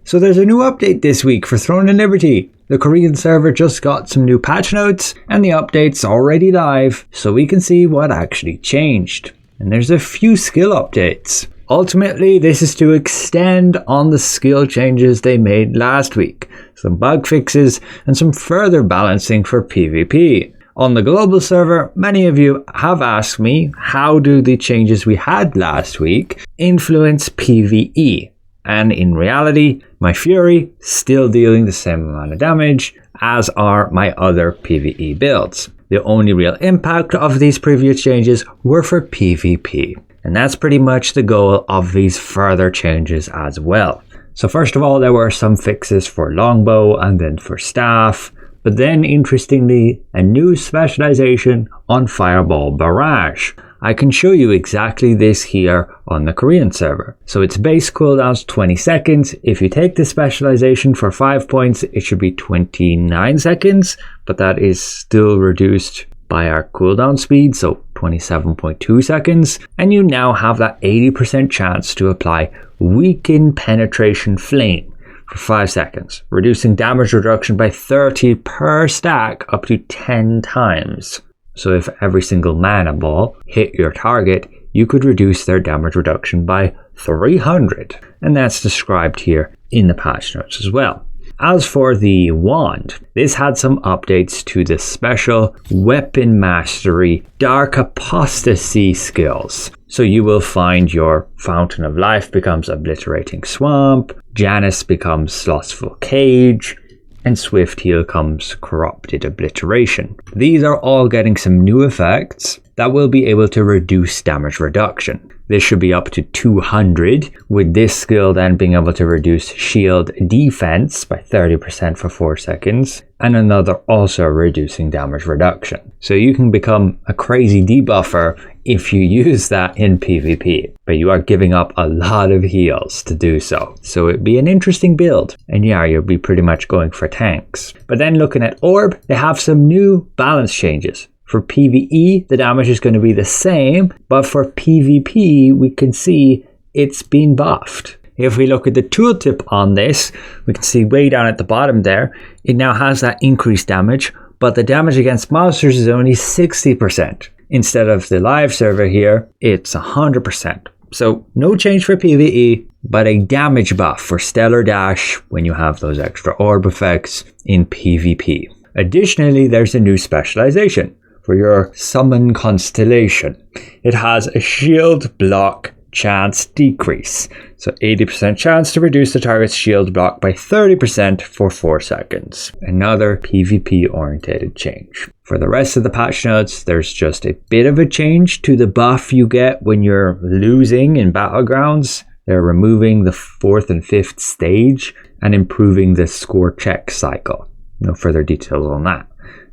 So there's a new update this week for Throne and Liberty. The Korean server just got some new patch notes and the update's already live, so we can see what actually changed. And there's a few skill updates. Ultimately, this is to extend on the skill changes they made last week, some bug fixes and some further balancing for PvP. On the global server, many of you have asked me how do the changes we had last week influence PvE. And in reality, my Fury still dealing the same amount of damage as are my other PvE builds. The only real impact of these previous changes were for PvP. And that's pretty much the goal of these further changes as well. So first of all, there were some fixes for longbow and then for staff. But then interestingly, a new specialization on Fireball Barrage. I can show you exactly this here on the Korean server. So its base cooldown's 20 seconds. If you take the specialization for 5 points, it should be 29 seconds, but that is still reduced by our cooldown speed, so 27.2 seconds. And you now have that 80% chance to apply Weaken Penetration Flame for 5 seconds, reducing damage reduction by 30 per stack up to 10 times. So if every single mana ball hit your target, you could reduce their damage reduction by 300. And that's described here in the patch notes as well. As for the wand, this had some updates to the special Weapon Mastery Dark Apostasy skills. So you will find your Fountain of Life becomes Obliterating Swamp, Janus becomes Slothful Cage, and Swift Heal comes Corrupted Obliteration. These are all getting some new effects that will be able to reduce damage reduction. This should be up to 200, with this skill then being able to reduce shield defense by 30% for 4 seconds, and another also reducing damage reduction. So you can become a crazy debuffer if you use that in PvP, but you are giving up a lot of heals to do so. So it'd be an interesting build, and yeah, you'll be pretty much going for tanks. But then looking at Orb, they have some new balance changes. For PvE, the damage is going to be the same, but for PvP, we can see it's been buffed. If we look at the tooltip on this, we can see way down at the bottom there, it now has that increased damage, but the damage against monsters is only 60%. Instead of the live server here, it's 100%. So no change for PvE, but a damage buff for Stellar Dash when you have those extra orb effects in PvP. Additionally, there's a new specialization for your Summon Constellation. It has a shield block chance decrease. So 80% chance to reduce the target's shield block by 30% for 4 seconds. Another PvP orientated change. For the rest of the patch notes, there's just a bit of a change to the buff you get when you're losing in Battlegrounds. They're removing the 4th and 5th stage and improving the score check cycle. No further details on that.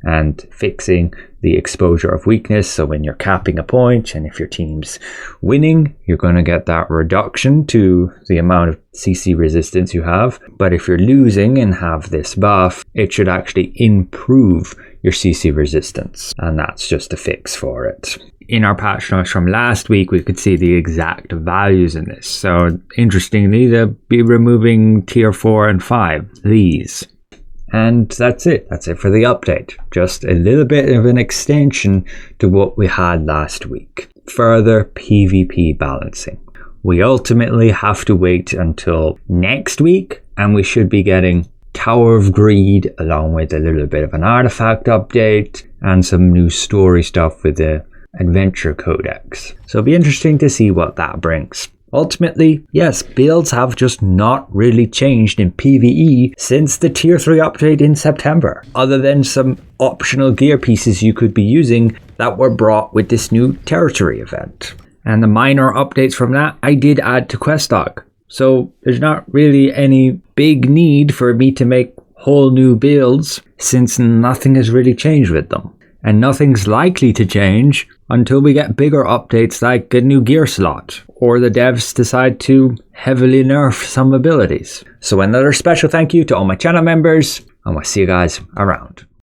And fixing the exposure of weakness, so when you're capping a point and if your team's winning, you're going to get that reduction to the amount of CC resistance you have. But if you're losing and have this buff, it should actually improve your CC resistance, and that's just a fix for it. In our patch notes from last week, we could see the exact values in this. So interestingly, they'll be removing tier 4 and 5, these. And that's it for the update. Just a little bit of an extension to what we had last week. Further PvP balancing. We ultimately have to wait until next week, and we should be getting Tower of Greed along with a little bit of an artifact update and some new story stuff with the Adventure Codex. So it'll be interesting to see what that brings. Ultimately, yes, builds have just not really changed in PvE since the tier 3 update in September, other than some optional gear pieces you could be using that were brought with this new territory event. And the minor updates from that I did add to quest log. So there's not really any big need for me to make whole new builds since nothing has really changed with them. And nothing's likely to change until we get bigger updates like a new gear slot, or the devs decide to heavily nerf some abilities. So another special thank you to all my channel members, and we'll see you guys around.